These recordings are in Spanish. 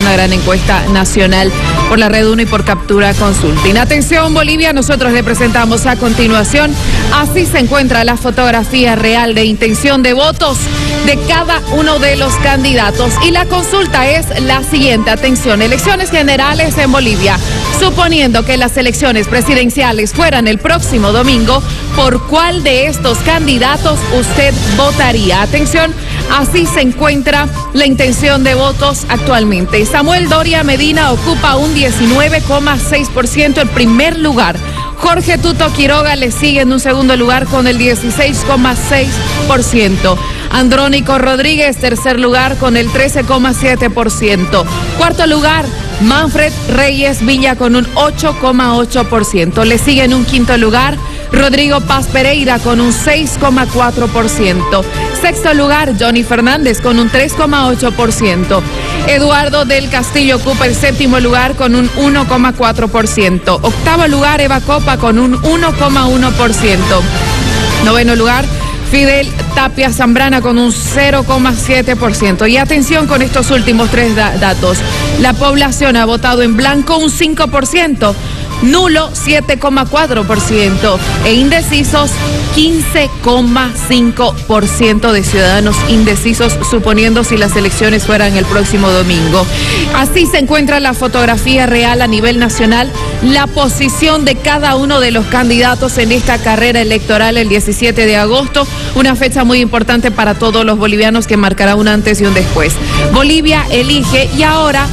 una gran encuesta nacional por la Red 1 y por Captura Consulting. Atención Bolivia, nosotros le presentamos a continuación, así se encuentra la fotografía real de intención de votos de cada uno de los candidatos. Y la consulta es la siguiente, atención, elecciones generales en Bolivia. Suponiendo que las elecciones presidenciales fueran el próximo domingo, ¿por cuál de estos candidatos usted votaría? Atención, así se encuentra la intención de votos actualmente. Samuel Doria Medina ocupa un 19,6% el primer lugar. Jorge Tuto Quiroga le sigue en un segundo lugar con el 16,6%. Andrónico Rodríguez, tercer lugar con el 13,7%. Cuarto lugar, Manfred Reyes Villa con un 8,8%. Le sigue en un quinto lugar Rodrigo Paz Pereira con un 6,4%. Sexto lugar, Johnny Fernández con un 3,8%. Eduardo del Castillo ocupa el séptimo lugar con un 1,4%. Octavo lugar, Eva Copa con un 1,1%. Noveno lugar, Fidel Tapia Zambrana con un 0,7%. Y atención con estos últimos tres datos. La población ha votado en blanco un 5%, nulo 7,4% e indecisos 15,5% de ciudadanos indecisos, suponiendo si las elecciones fueran el próximo domingo. Así se encuentra la fotografía real a nivel nacional, la posición de cada uno de los candidatos en esta carrera electoral el 17 de agosto, una fecha muy importante para todos los bolivianos que marcará un antes y un después. Bolivia elige y ahora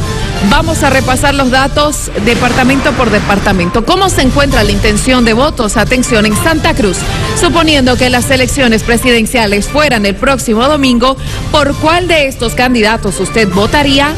vamos a repasar los datos departamento por departamento. ¿Cómo se encuentra la intención de votos? Atención, en Santa Cruz, suponiendo que las elecciones presidenciales fueran el próximo domingo, ¿por cuál de estos candidatos usted votaría?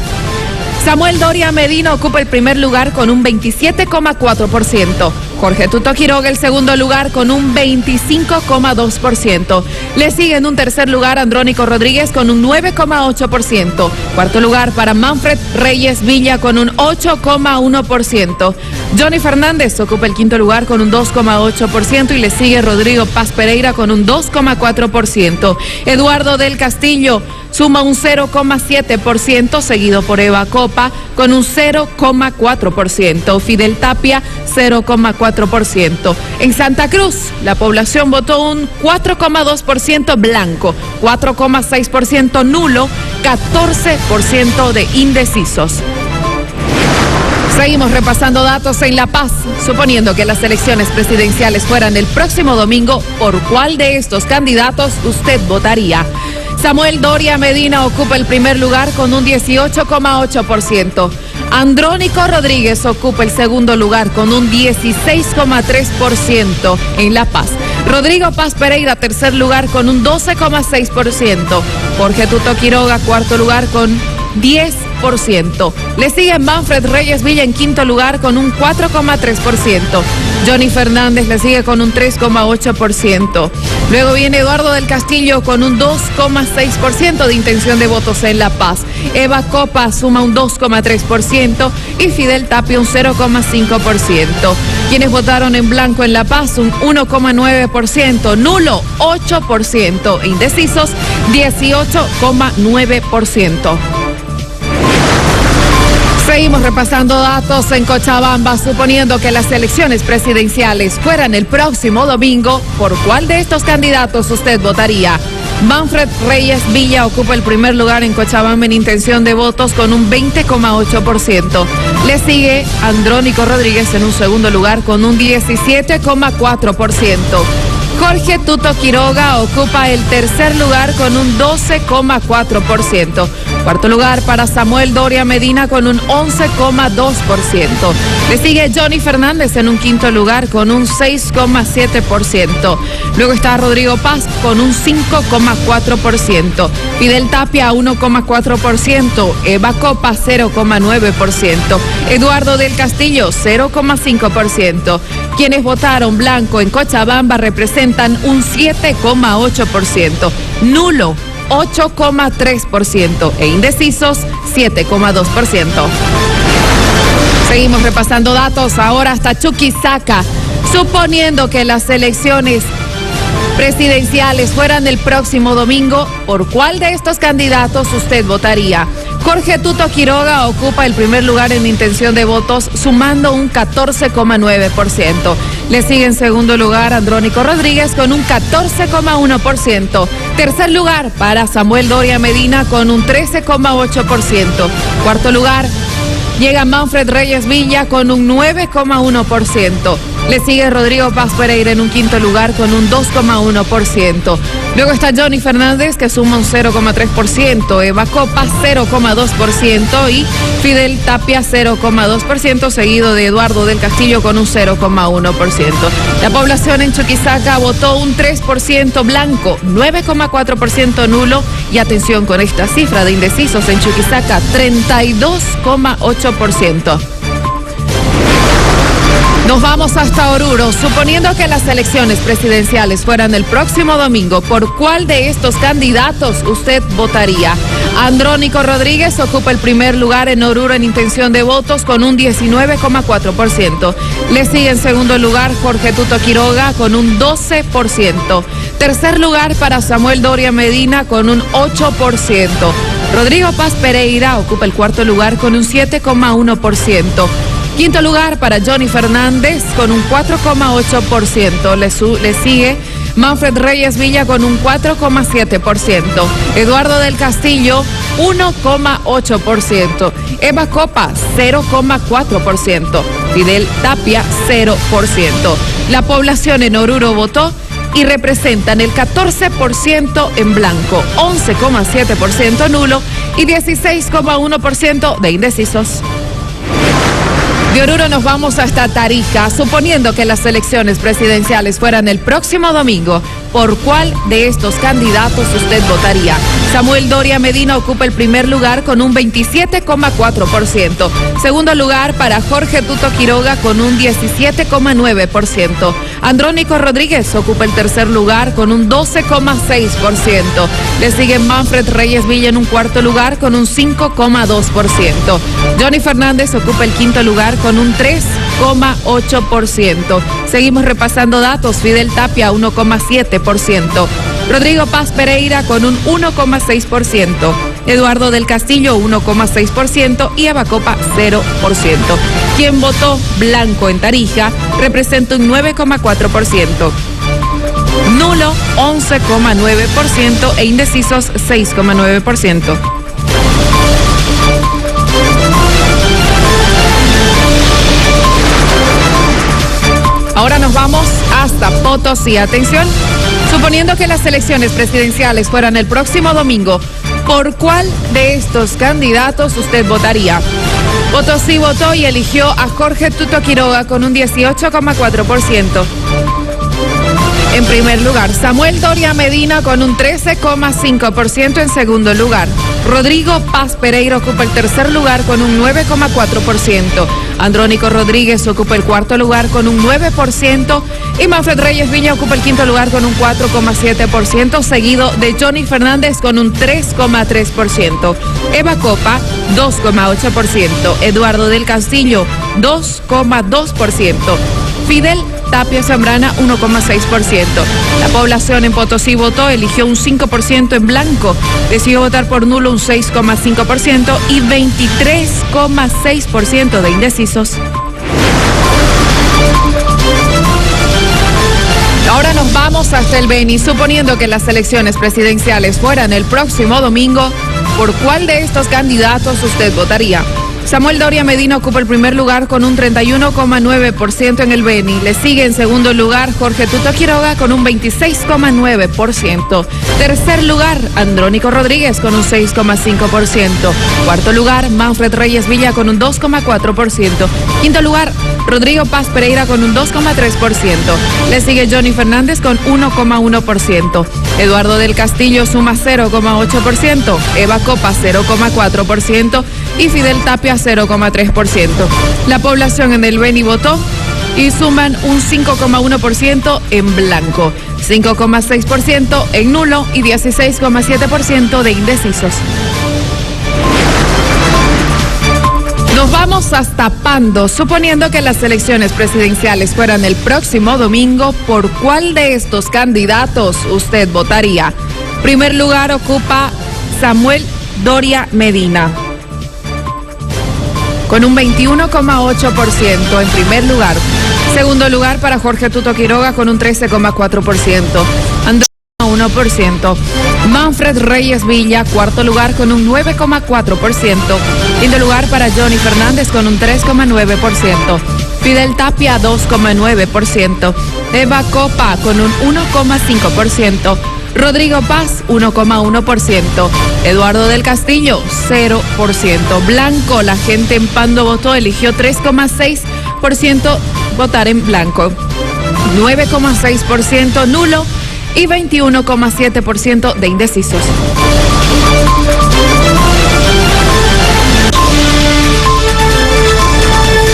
Samuel Doria Medina ocupa el primer lugar con un 27,4%. Jorge Tuto Quiroga el segundo lugar con un 25,2%. Le sigue en un tercer lugar Andrónico Rodríguez con un 9,8%. Cuarto lugar para Manfred Reyes Villa con un 8,1%. Johnny Fernández ocupa el quinto lugar con un 2,8% y le sigue Rodrigo Paz Pereira con un 2,4%. Eduardo del Castillo suma un 0,7%, seguido por Eva Copa con un 0,4%. Fidel Tapia, 0,4%. En Santa Cruz, la población votó un 4,2% blanco, 4,6% nulo, 14% de indecisos. Seguimos repasando datos en La Paz. Suponiendo que las elecciones presidenciales fueran el próximo domingo, ¿por cuál de estos candidatos usted votaría? Samuel Doria Medina ocupa el primer lugar con un 18,8%. Andrónico Rodríguez ocupa el segundo lugar con un 16,3% en La Paz. Rodrigo Paz Pereira, tercer lugar con un 12,6%. Jorge Tuto Quiroga, cuarto lugar con 10%. Le sigue Manfred Reyes Villa en quinto lugar con un 4,3%. Johnny Fernández le sigue con un 3,8%. Luego viene Eduardo del Castillo con un 2,6% de intención de votos en La Paz. Eva Copa suma un 2,3% y Fidel Tapia un 0,5%. Quienes votaron en blanco en La Paz un 1,9%, nulo 8% e indecisos 18,9%. Seguimos repasando datos en Cochabamba. Suponiendo que las elecciones presidenciales fueran el próximo domingo, ¿por cuál de estos candidatos usted votaría? Manfred Reyes Villa ocupa el primer lugar en Cochabamba en intención de votos con un 20,8%. Le sigue Andrónico Rodríguez en un segundo lugar con un 17,4%. Jorge Tuto Quiroga ocupa el tercer lugar con un 12,4%. Cuarto lugar para Samuel Doria Medina con un 11,2%. Le sigue Johnny Fernández en un quinto lugar con un 6,7%. Luego está Rodrigo Paz con un 5,4%. Fidel Tapia 1,4%. Eva Copa 0,9%. Eduardo del Castillo 0,5%. Quienes votaron blanco en Cochabamba representan un 7,8%. Nulo 8,3% e indecisos 7,2%. Seguimos repasando datos ahora hasta Chuquisaca. Suponiendo que las elecciones presidenciales fueran el próximo domingo, ¿por cuál de estos candidatos usted votaría? Jorge Tuto Quiroga ocupa el primer lugar en intención de votos, sumando un 14,9%. Le sigue en segundo lugar Andrónico Rodríguez con un 14,1%. Tercer lugar para Samuel Doria Medina con un 13,8%. Cuarto lugar llega Manfred Reyes Villa con un 9,1%. Le sigue Rodrigo Paz Pereira en un quinto lugar con un 2,1%. Luego está Johnny Fernández, que suma un 0,3%, Eva Copa 0,2% y Fidel Tapia 0,2%, seguido de Eduardo del Castillo con un 0,1%. La población en Chuquisaca votó un 3% blanco, 9,4% nulo y atención con esta cifra de indecisos en Chuquisaca, 32,8%. Nos vamos hasta Oruro. Suponiendo que las elecciones presidenciales fueran el próximo domingo, ¿por cuál de estos candidatos usted votaría? Andrónico Rodríguez ocupa el primer lugar en Oruro en intención de votos con un 19,4%. Le sigue en segundo lugar Jorge Tuto Quiroga con un 12%. Tercer lugar para Samuel Doria Medina con un 8%. Rodrigo Paz Pereira ocupa el cuarto lugar con un 7,1%. Quinto lugar para Johnny Fernández con un 4,8%. Le sigue Manfred Reyes Villa con un 4,7%. Eduardo del Castillo 1,8%. Eva Copa 0,4%. Fidel Tapia 0%. La población en Oruro votó y representan el 14% en blanco, 11,7% nulo y 16,1% de indecisos. De Oruro nos vamos hasta Tarija. Suponiendo que las elecciones presidenciales fueran el próximo domingo, ¿por cuál de estos candidatos usted votaría? Samuel Doria Medina ocupa el primer lugar con un 27,4%. Segundo lugar para Jorge Tuto Quiroga con un 17,9%. Andrónico Rodríguez ocupa el tercer lugar con un 12,6%. Le sigue Manfred Reyes Villa en un cuarto lugar con un 5,2%. Johnny Fernández ocupa el quinto lugar con un 3,8%. Seguimos repasando datos. Fidel Tapia 1,7%. Rodrigo Paz Pereira con un 1,6%. Eduardo del Castillo 1,6% y Eva Copa 0%. Quien votó blanco en Tarija representa un 9,4%. Nulo 11,9% e indecisos 6,9%. Ahora nos vamos hasta Potosí. Atención, suponiendo que las elecciones presidenciales fueran el próximo domingo, ¿por cuál de estos candidatos usted votaría? Potosí votó y eligió a Jorge Tuto Quiroga con un 18,4%. En primer lugar, Samuel Doria Medina con un 13,5% en segundo lugar. Rodrigo Paz Pereira ocupa el tercer lugar con un 9,4%. Andrónico Rodríguez ocupa el cuarto lugar con un 9% y Manfred Reyes Villa ocupa el quinto lugar con un 4,7%, seguido de Johnny Fernández con un 3,3%. Eva Copa 2,8%. Eduardo del Castillo 2,2%. Fidel Tapia Zambrana 1,6%. La población en Potosí votó, eligió un 5% en blanco, decidió votar por nulo un 6,5% y 23,6% de indecisos. Ahora nos vamos hasta el Beni. Suponiendo que las elecciones presidenciales fueran el próximo domingo, ¿por cuál de estos candidatos usted votaría? Samuel Doria Medina ocupa el primer lugar con un 31,9% en el Beni. Le sigue en segundo lugar Jorge Tuto Quiroga con un 26,9%. Tercer lugar, Andrónico Rodríguez con un 6,5%. Cuarto lugar, Manfred Reyes Villa con un 2,4%. Quinto lugar, Rodrigo Paz Pereira con un 2,3%. Le sigue Johnny Fernández con 1,1%. Eduardo del Castillo suma 0,8%. Eva Copa 0,4% y Fidel Tapia 0,3%. La población en el Beni votó y suman un 5,1% en blanco, 5,6% en nulo y 16,7% de indecisos. Nos vamos hasta Pando. Suponiendo que las elecciones presidenciales fueran el próximo domingo, ¿por cuál de estos candidatos usted votaría? Primer lugar ocupa Samuel Doria Medina. con un 21,8% en primer lugar. Segundo lugar para Jorge Tuto Quiroga con un 13,4%. Andrés 1%. Manfred Reyes Villa, cuarto lugar con un 9,4%. Quinto lugar para Johnny Fernández con un 3,9%. Fidel Tapia 2,9%. Eva Copa con un 1,5%. Rodrigo Paz 1,1%. Eduardo del Castillo 0%. Blanco, la gente en Pando votó, eligió 3,6% votar en blanco. 9,6% nulo y 21,7% de indecisos.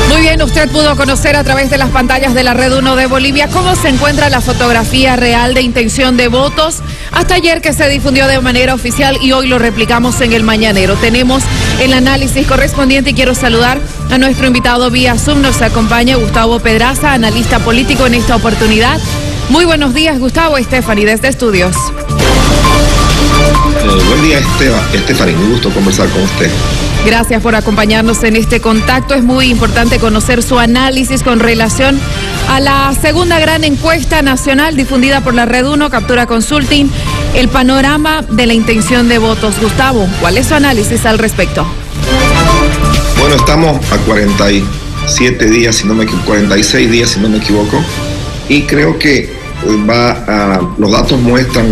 Muy bien, usted pudo conocer a través de las pantallas de la Red 1 de Bolivia cómo se encuentra la fotografía real de intención de votos hasta ayer, que se difundió de manera oficial, y hoy lo replicamos en el Mañanero. Tenemos el análisis correspondiente y quiero saludar a nuestro invitado vía Zoom. Nos acompaña Gustavo Pedraza, analista político en esta oportunidad. Muy buenos días, Gustavo. Stephanie, desde Estudios. Buen día, Stephanie. Un gusto conversar con usted. Gracias por acompañarnos en este contacto. Es muy importante conocer su análisis con relación a la segunda gran encuesta nacional difundida por la Red 1, Captura Consulting, el panorama de la intención de votos. Gustavo, ¿cuál es su análisis al respecto? Bueno, estamos a 47 días, 46 días, si no me equivoco, y creo que los datos muestran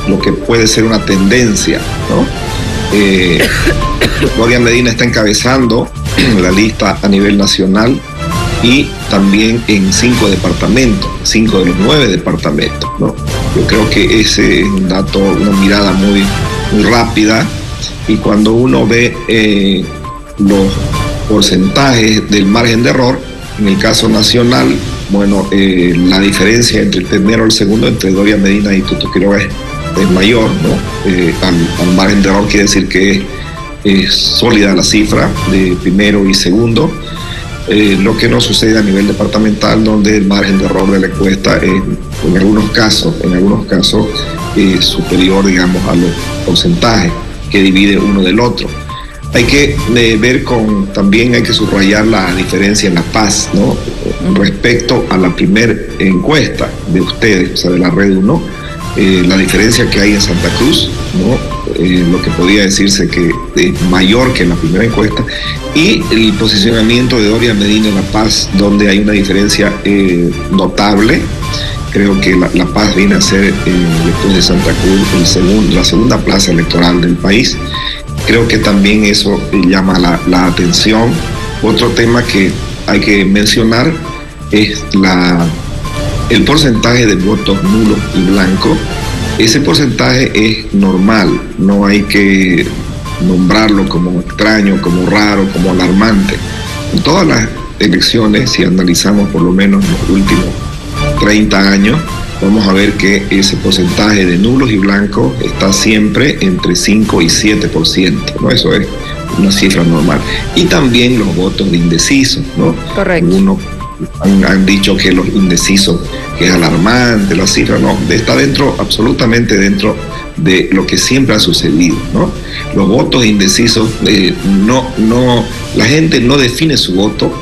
lo que puede ser una tendencia, ¿no? Gloria Medina está encabezando la lista a nivel nacional y también en 5 departamentos, 5 de los 9 departamentos, ¿no? Yo creo que ese es un dato, una mirada muy rápida, y cuando uno ve los porcentajes del margen de error, en el caso nacional, bueno, la diferencia entre el primero y el segundo, entre Gloria Medina y Tuto Quiroga, es mayor, ¿no? Al margen de error quiere decir que es sólida la cifra de primero y segundo, lo que no sucede a nivel departamental, donde el margen de error de la encuesta es en algunos casos superior, digamos, a los porcentajes que divide uno del otro. Hay que también hay que subrayar la diferencia en La Paz, ¿no? Respecto a la primera encuesta de ustedes, o sea, de la Red 1, la diferencia que hay en Santa Cruz, ¿no? Lo que podría decirse que es mayor que en la primera encuesta, y el posicionamiento de Gloria Medina en La Paz, donde hay una diferencia notable. Creo que La Paz viene a ser, después de Santa Cruz, la segunda plaza electoral del país. Creo que también eso llama la atención. Otro tema que hay que mencionar es el porcentaje de votos nulos y blancos. Ese porcentaje es normal, no hay que nombrarlo como extraño, como raro, como alarmante. En todas las elecciones, si analizamos por lo menos los últimos 30 años, vamos a ver que ese porcentaje de nulos y blancos está siempre entre 5 y 7%, ¿no? Eso es una cifra normal. Y también los votos de indecisos, ¿no? Correcto. Han dicho que los indecisos, que es alarmante la cifra, no, está absolutamente dentro de lo que siempre ha sucedido, ¿no? Los votos indecisos, la gente no define su voto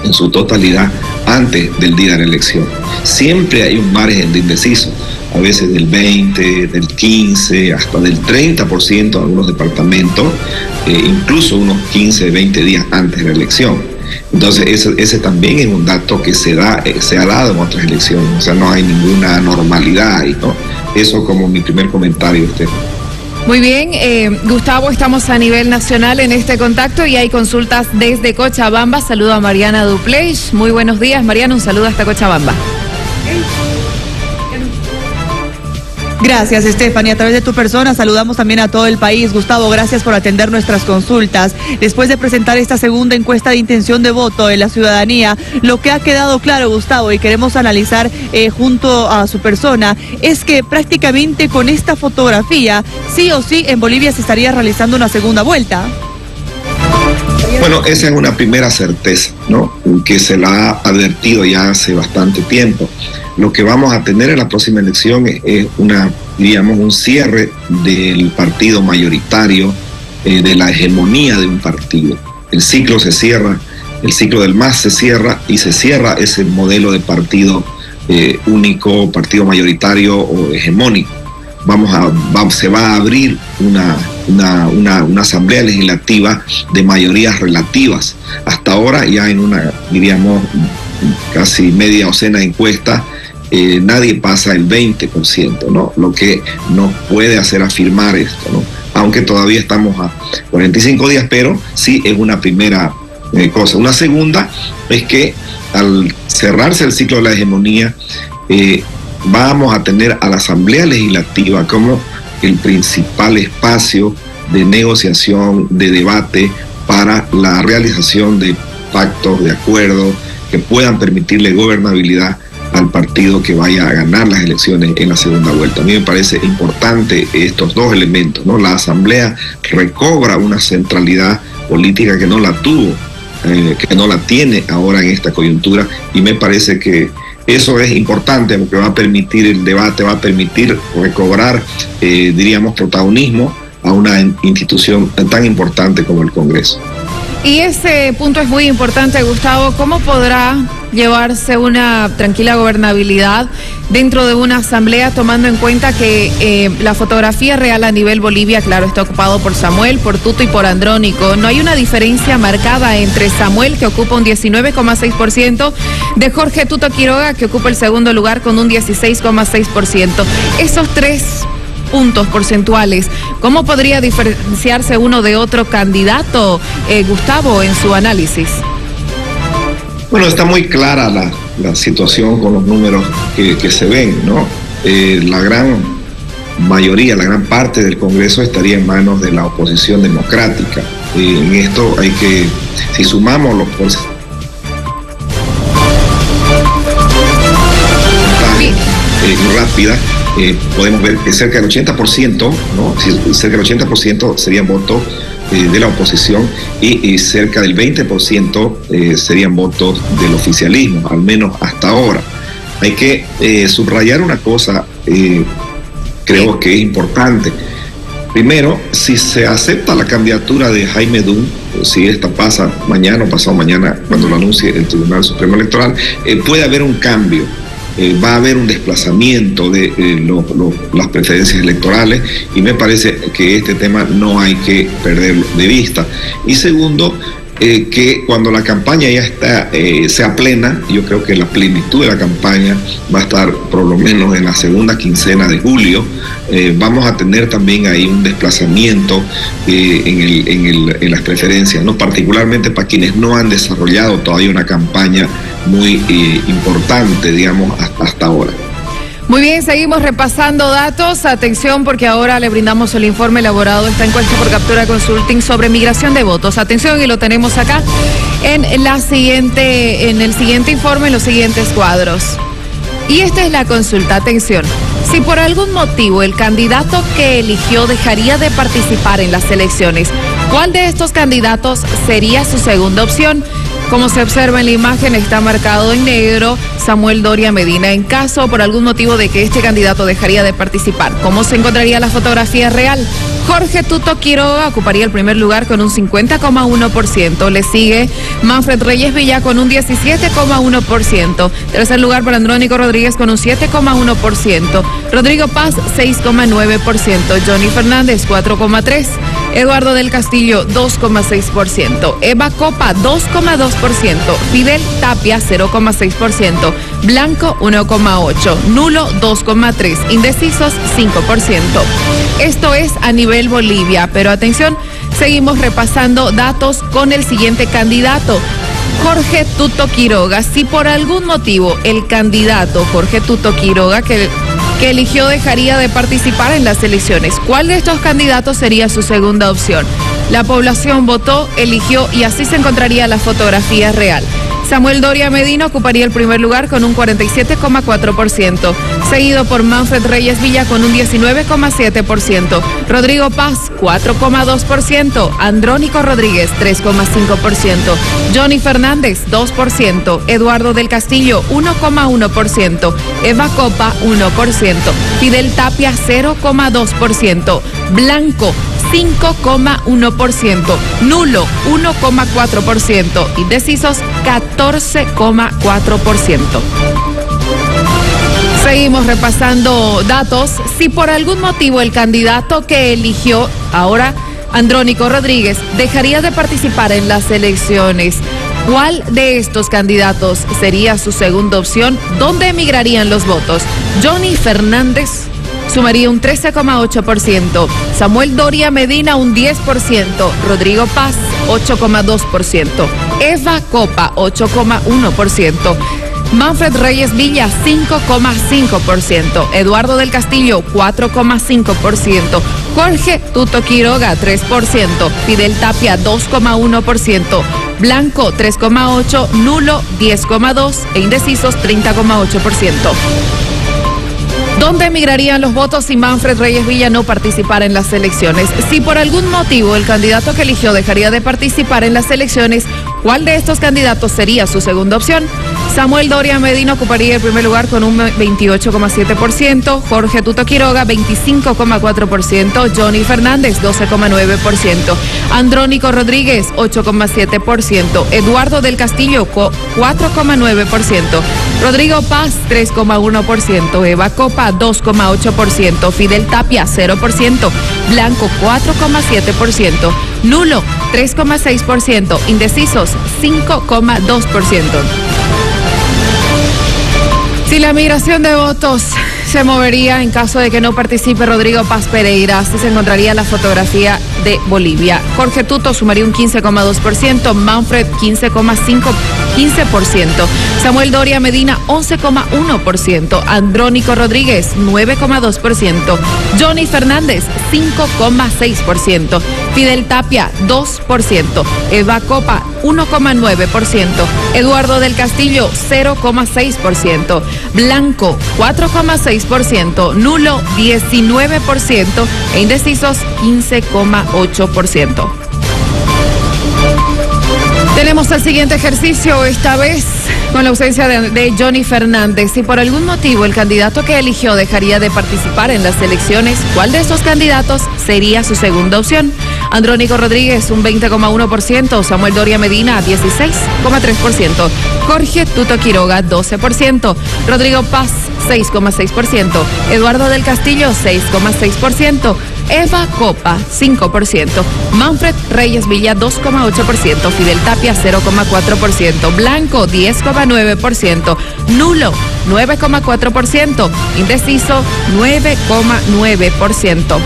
en su totalidad antes del día de la elección. Siempre hay un margen de indecisos, a veces del 20, del 15, hasta del 30% en algunos departamentos, incluso unos 15, 20 días antes de la elección. Entonces ese también es un dato que se ha dado en otras elecciones, o sea, no hay ninguna normalidad ahí, ¿no? Eso como mi primer comentario, usted. Muy bien, Gustavo, estamos a nivel nacional en este contacto y hay consultas desde Cochabamba. Saludo a Mariana Dupleix. Muy buenos días, Mariana, un saludo hasta Cochabamba. Gracias, Stephanie. A través de tu persona saludamos también a todo el país. Gustavo, gracias por atender nuestras consultas. Después de presentar esta segunda encuesta de intención de voto de la ciudadanía, lo que ha quedado claro, Gustavo, y queremos analizar junto a su persona, es que prácticamente con esta fotografía, sí o sí, en Bolivia se estaría realizando una segunda vuelta. Bueno, esa es una primera certeza, ¿no? Que se la ha advertido ya hace bastante tiempo. Lo que vamos a tener en la próxima elección es un cierre del partido mayoritario, de la hegemonía de un partido. el ciclo se cierra, el ciclo del MAS se cierra y se cierra ese modelo de partido único, partido mayoritario o hegemónico. Se va a abrir una asamblea legislativa de mayorías relativas. Hasta ahora ya en una, diríamos, casi media docena de encuestas, nadie pasa el 20%, ¿no? Lo que nos puede hacer afirmar esto, ¿no? Aunque todavía estamos a 45 días, pero sí es una primera cosa. Una segunda es que al cerrarse el ciclo de la hegemonía, vamos a tener a la Asamblea Legislativa como el principal espacio de negociación, de debate para la realización de pactos, de acuerdos que puedan permitirle gobernabilidad al partido que vaya a ganar las elecciones en la segunda vuelta. A mí me parece importante estos dos elementos, ¿no? La Asamblea recobra una centralidad política que no la tuvo, que no la tiene ahora en esta coyuntura, y me parece que eso es importante porque va a permitir el debate, va a permitir recobrar, diríamos, protagonismo a una institución tan importante como el Congreso. Y ese punto es muy importante, Gustavo. ¿Cómo podrá llevarse una tranquila gobernabilidad dentro de una asamblea, tomando en cuenta que la fotografía real a nivel Bolivia, claro, está ocupado por Samuel, por Tuto y por Andrónico? No hay una diferencia marcada entre Samuel, que ocupa un 19,6%, de Jorge Tuto Quiroga, que ocupa el segundo lugar con un 16,6%. Esos tres puntos porcentuales, ¿cómo podría diferenciarse uno de otro candidato, Gustavo, en su análisis? Bueno, está muy clara la situación con los números que se ven, ¿no? La gran mayoría, la gran parte del Congreso estaría en manos de la oposición democrática. En esto hay que, si sumamos los porcentajes rápida, podemos ver que cerca del 80%, ¿no? Cerca del 80% serían votos de la oposición y cerca del 20% serían votos del oficialismo, al menos hasta ahora. Hay que subrayar una cosa, creo que es importante. Primero, si se acepta la candidatura de Jaime Dun, si esta pasa mañana o pasado mañana, cuando lo anuncie el Tribunal Supremo Electoral, puede haber un cambio. Va a haber un desplazamiento de las preferencias electorales, y me parece que este tema no hay que perderlo de vista. Y segundo, que cuando la campaña ya sea plena, yo creo que la plenitud de la campaña va a estar por lo menos en la segunda quincena de julio. Vamos a tener también ahí un desplazamiento en las preferencias, ¿no? Particularmente para quienes no han desarrollado todavía una campaña muy importante, digamos, hasta ahora. Muy bien, seguimos repasando datos. Atención, porque ahora le brindamos el informe elaborado de esta encuesta por Captura Consulting sobre migración de votos. Atención, y lo tenemos acá en el siguiente informe, en los siguientes cuadros. Y esta es la consulta. Atención. Si por algún motivo el candidato que eligió dejaría de participar en las elecciones, ¿cuál de estos candidatos sería su segunda opción? Como se observa en la imagen, está marcado en negro Samuel Doria Medina. En caso, por algún motivo, de que este candidato dejaría de participar, ¿cómo se encontraría la fotografía real? Jorge Tuto Quiroga ocuparía el primer lugar con un 50,1%. Le sigue Manfred Reyes Villa con un 17,1%. Tercer lugar para Andrónico Rodríguez con un 7,1%. Rodrigo Paz, 6,9%. Johnny Fernández, 4,3%. Eduardo del Castillo, 2,6%. Eva Copa, 2,2%. Fidel Tapia, 0,6%. Blanco, 1,8%. Nulo, 2,3%. Indecisos, 5%. Esto es a nivel Bolivia, pero atención, seguimos repasando datos con el siguiente candidato, Jorge Tuto Quiroga. Si por algún motivo el candidato Jorge Tuto Quiroga que eligió dejaría de participar en las elecciones, ¿cuál de estos candidatos sería su segunda opción? La población votó, eligió, y así se encontraría la fotografía real. Samuel Doria Medina ocuparía el primer lugar con un 47,4%, seguido por Manfred Reyes Villa con un 19,7%, Rodrigo Paz 4,2%, Andrónico Rodríguez 3,5%, Johnny Fernández 2%, Eduardo del Castillo 1,1%, Eva Copa 1%, Fidel Tapia 0,2%, Blanco 5,1%, nulo 1,4%, indecisos 14,4%. Seguimos repasando datos. Si por algún motivo el candidato que eligió ahora, Andrónico Rodríguez, dejaría de participar en las elecciones, ¿cuál de estos candidatos sería su segunda opción? ¿Dónde emigrarían los votos? Johnny Fernández sumaría un 13,8%, Samuel Doria Medina un 10%, Rodrigo Paz 8,2%, Eva Copa 8,1%, Manfred Reyes Villa 5,5%, Eduardo del Castillo 4,5%, Jorge Tuto Quiroga 3%, Fidel Tapia 2,1%, Blanco 3,8%, nulo 10,2% e indecisos 30,8%. ¿Dónde emigrarían los votos si Manfred Reyes Villa no participara en las elecciones? Si por algún motivo el candidato que eligió dejaría de participar en las elecciones, ¿cuál de estos candidatos sería su segunda opción? Samuel Doria Medina ocuparía el primer lugar con un 28,7%, Jorge Tuto Quiroga 25,4%, Johnny Fernández 12,9%, Andrónico Rodríguez 8,7%, Eduardo del Castillo 4,9%, Rodrigo Paz 3,1%, Eva Copa 2,8%, Fidel Tapia 0%, Blanco 4,7%, nulo 3,6%, indecisos 5,2%. Si la migración de votos se movería en caso de que no participe Rodrigo Paz Pereira, así se encontraría la fotografía de Bolivia. Jorge Tuto sumaría un 15,2%, Manfred 15,5%, Samuel Doria Medina 11,1%, Andrónico Rodríguez 9,2%, Johnny Fernández 5,6%, Fidel Tapia 2%, Eva Copa 1,9%, Eduardo del Castillo 0,6%, Blanco 4,6%, nulo 19% e indecisos 15,8%. Tenemos el siguiente ejercicio, esta vez con la ausencia de Johnny Fernández. Si por algún motivo el candidato que eligió dejaría de participar en las elecciones, ¿cuál de estos candidatos sería su segunda opción? Andrónico Rodríguez, un 20,1%, Samuel Doria Medina, 16,3%, Jorge Tuto Quiroga, 12%, Rodrigo Paz, 6,6%, Eduardo del Castillo, 6,6%, Eva Copa, 5%, Manfred Reyes Villa, 2,8%, Fidel Tapia, 0,4%, Blanco, 10,9%, nulo, 9,4%, indeciso, 9,9%.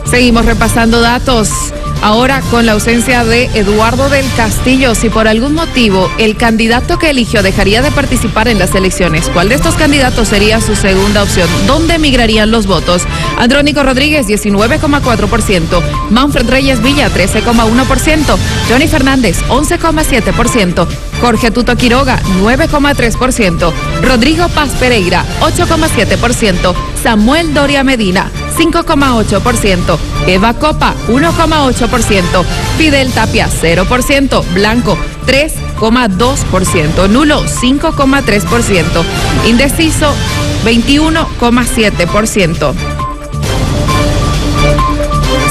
Seguimos repasando datos. Ahora con la ausencia de Eduardo del Castillo, si por algún motivo el candidato que eligió dejaría de participar en las elecciones, ¿cuál de estos candidatos sería su segunda opción? ¿Dónde emigrarían los votos? Andrónico Rodríguez, 19,4%, Manfred Reyes Villa, 13,1%, Johnny Fernández, 11,7%, Jorge Tuto Quiroga, 9,3%, Rodrigo Paz Pereira, 8,7%, Samuel Doria Medina, 5,8%, Eva Copa, 1,8%, Fidel Tapia, 0%, Blanco, 3,2%, nulo, 5,3%, indeciso, 21,7%.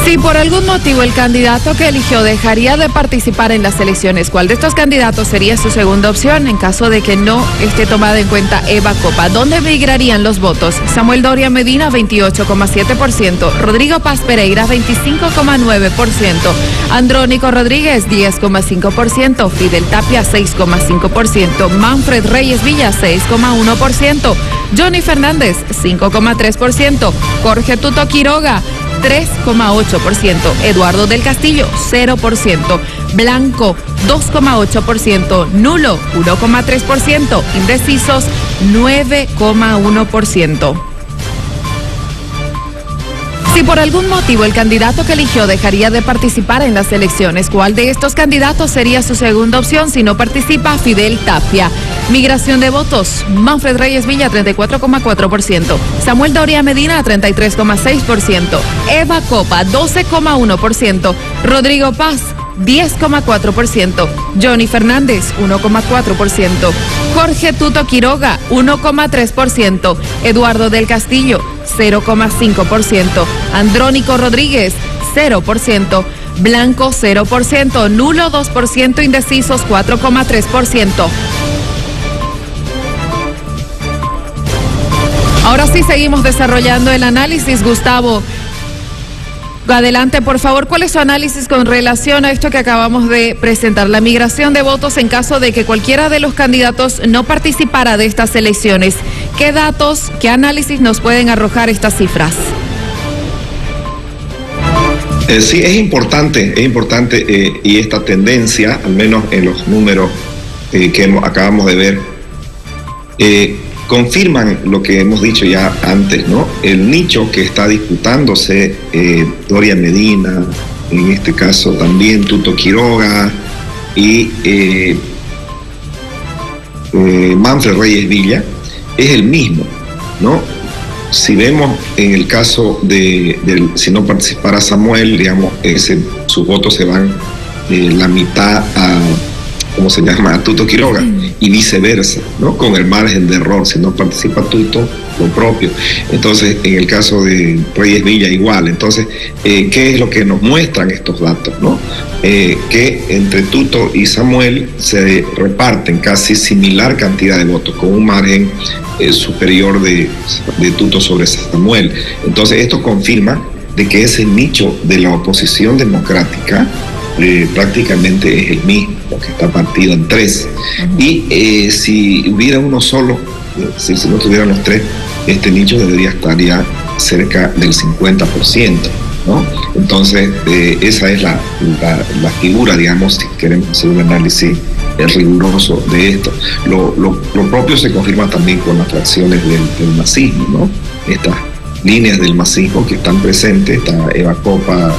Si por algún motivo el candidato que eligió dejaría de participar en las elecciones, ¿cuál de estos candidatos sería su segunda opción en caso de que no esté tomada en cuenta Eva Copa? ¿Dónde migrarían los votos? Samuel Doria Medina, 28,7%, Rodrigo Paz Pereira, 25,9%, Andrónico Rodríguez, 10,5%, Fidel Tapia, 6,5%, Manfred Reyes Villa, 6,1%, Johnny Fernández, 5,3%, Jorge Tuto Quiroga, 3,8%, Eduardo del Castillo, 0%, Blanco, 2,8%, nulo, 1,3%, indecisos, 9,1%. Si por algún motivo el candidato que eligió dejaría de participar en las elecciones, ¿cuál de estos candidatos sería su segunda opción si no participa? Fidel Tapia. Migración de votos, Manfred Reyes Villa, 34,4%, Samuel Doria Medina, 33,6%, Eva Copa, 12,1%, Rodrigo Paz, 10,4%. Johnny Fernández, 1,4%. Jorge Tuto Quiroga, 1,3%. Eduardo del Castillo, 0,5%. Andrónico Rodríguez, 0%. Blanco, 0%. Nulo, 2%. Indecisos, 4,3%. Ahora sí seguimos desarrollando el análisis, Gustavo. Adelante, por favor. ¿Cuál es su análisis con relación a esto que acabamos de presentar? La migración de votos en caso de que cualquiera de los candidatos no participara de estas elecciones. ¿Qué datos, qué análisis nos pueden arrojar estas cifras? Sí, es importante y esta tendencia, al menos en los números que acabamos de ver, confirman lo que hemos dicho ya antes, ¿no? El nicho que está disputándose, Doria Medina, en este caso también Tuto Quiroga y Manfred Reyes Villa, es el mismo, ¿no? Si vemos en el caso si no participara Samuel, digamos, sus votos se van la mitad a, ¿cómo se llama?, a Tuto Quiroga, y viceversa, ¿no? Con el margen de error, si no participa Tuto, lo propio. Entonces, en el caso de Reyes Villa, igual. Entonces, ¿qué es lo que nos muestran estos datos, no? Que entre Tuto y Samuel se reparten casi similar cantidad de votos, con un margen superior de Tuto sobre Samuel. Entonces, esto confirma de que ese nicho de la oposición democrática prácticamente es el mismo, que está partido en tres. Y si hubiera uno solo, si no tuvieran los tres, este nicho debería estar ya cerca del 50%, ¿no? Entonces, esa es la figura, digamos, si queremos hacer un análisis riguroso de esto. Lo propio se confirma también con las fracciones del masismo, ¿no? Estas líneas del masismo que están presentes, está Eva Copa,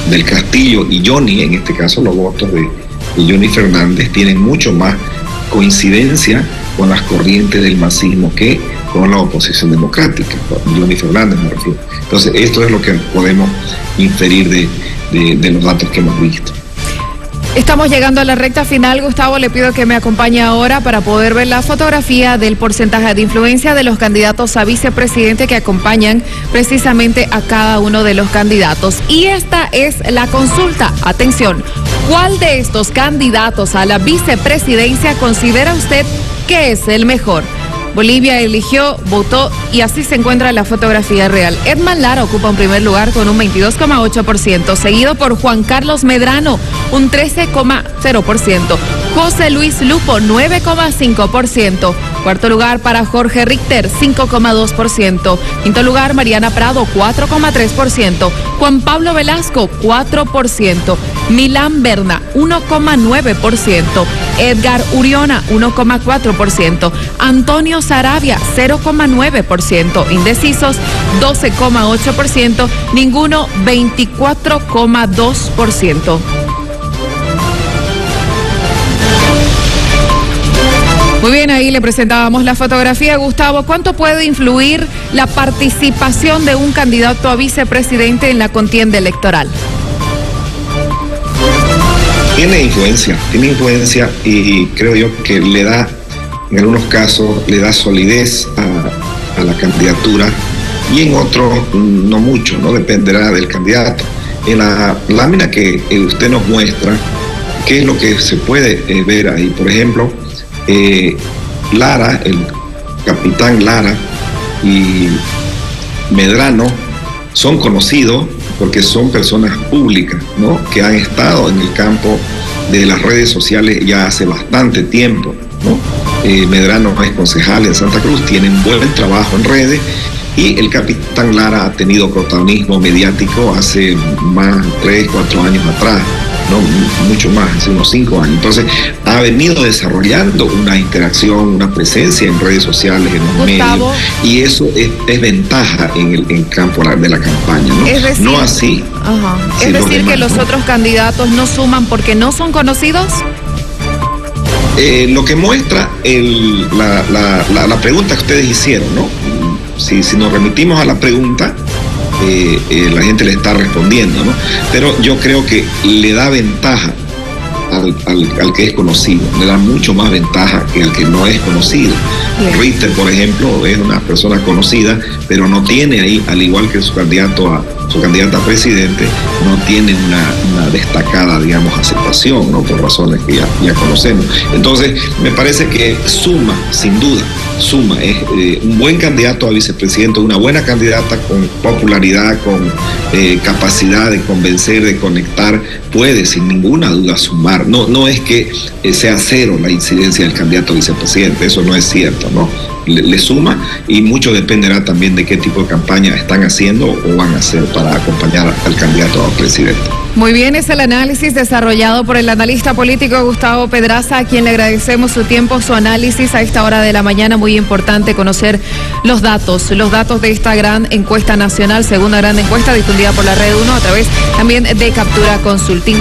del Castillo y Johnny, en este caso los votos de Johnny Fernández tienen mucho más coincidencia con las corrientes del masismo que con la oposición democrática. Johnny Fernández me refiero. Entonces, esto es lo que podemos inferir de los datos que hemos visto. Estamos llegando a la recta final, Gustavo. Le pido que me acompañe ahora para poder ver la fotografía del porcentaje de influencia de los candidatos a vicepresidente que acompañan precisamente a cada uno de los candidatos. Y esta es la consulta. Atención, ¿cuál de estos candidatos a la vicepresidencia considera usted que es el mejor? Bolivia eligió, votó y así se encuentra la fotografía real. Edman Lara ocupa un primer lugar con un 22,8%, seguido por Juan Carlos Medrano, un 13,0%. José Luis Lupo, 9,5%. Cuarto lugar para Jorge Richter, 5,2%. Quinto lugar, Mariana Prado, 4,3%. Juan Pablo Velasco, 4%. Milán Berna, 1,9%. Edgar Uriona, 1,4%. Antonio Saravia, 0,9%. Indecisos, 12,8%. Ninguno, 24,2%. Muy bien, ahí le presentábamos la fotografía. Gustavo, ¿cuánto puede influir la participación de un candidato a vicepresidente en la contienda electoral? Tiene influencia y creo yo que le da, en algunos casos, le da solidez a la candidatura y en otros no mucho, no dependerá del candidato. En la lámina que usted nos muestra, ¿qué es lo que se puede ver ahí? Por ejemplo, Lara, el capitán Lara y Medrano son conocidos porque son personas públicas, ¿no? Que han estado en el campo de las redes sociales ya hace bastante tiempo, ¿no? Medrano es concejal en Santa Cruz, tienen buen trabajo en redes, y el capitán Lara ha tenido protagonismo mediático hace más de 3, 4 años atrás, no mucho más, hace unos 5 años. Entonces ha venido desarrollando una interacción, una presencia en redes sociales, en los medios, y eso es ventaja en el campo de la campaña, ¿no? Es decir, no así. Es decir, que los otros candidatos no suman porque no son conocidos. Lo que muestra la pregunta que ustedes hicieron, ¿no? Si nos remitimos a la pregunta, la gente le está respondiendo, ¿no? Pero yo creo que le da ventaja al que es conocido, le da mucho más ventaja que al que no es conocido. Ritter, por ejemplo, es una persona conocida, pero no tiene ahí, al igual que su candidata a presidente, no tiene una destacada, digamos, aceptación, ¿no? Por razones que ya conocemos. Entonces, me parece que suma, sin duda, es un buen candidato a vicepresidente, una buena candidata con popularidad, con capacidad de convencer, de conectar, puede sin ninguna duda sumar. No es que sea cero la incidencia del candidato a vicepresidente, eso no es cierto, ¿no? Le suma, y mucho dependerá también de qué tipo de campaña están haciendo o van a hacer para acompañar al candidato a presidente. Muy bien, es el análisis desarrollado por el analista político Gustavo Pedraza, a quien le agradecemos su tiempo, su análisis a esta hora de la mañana. Muy importante conocer los datos de esta gran encuesta nacional, segunda gran encuesta difundida por la Red 1 a través también de Captura Consulting.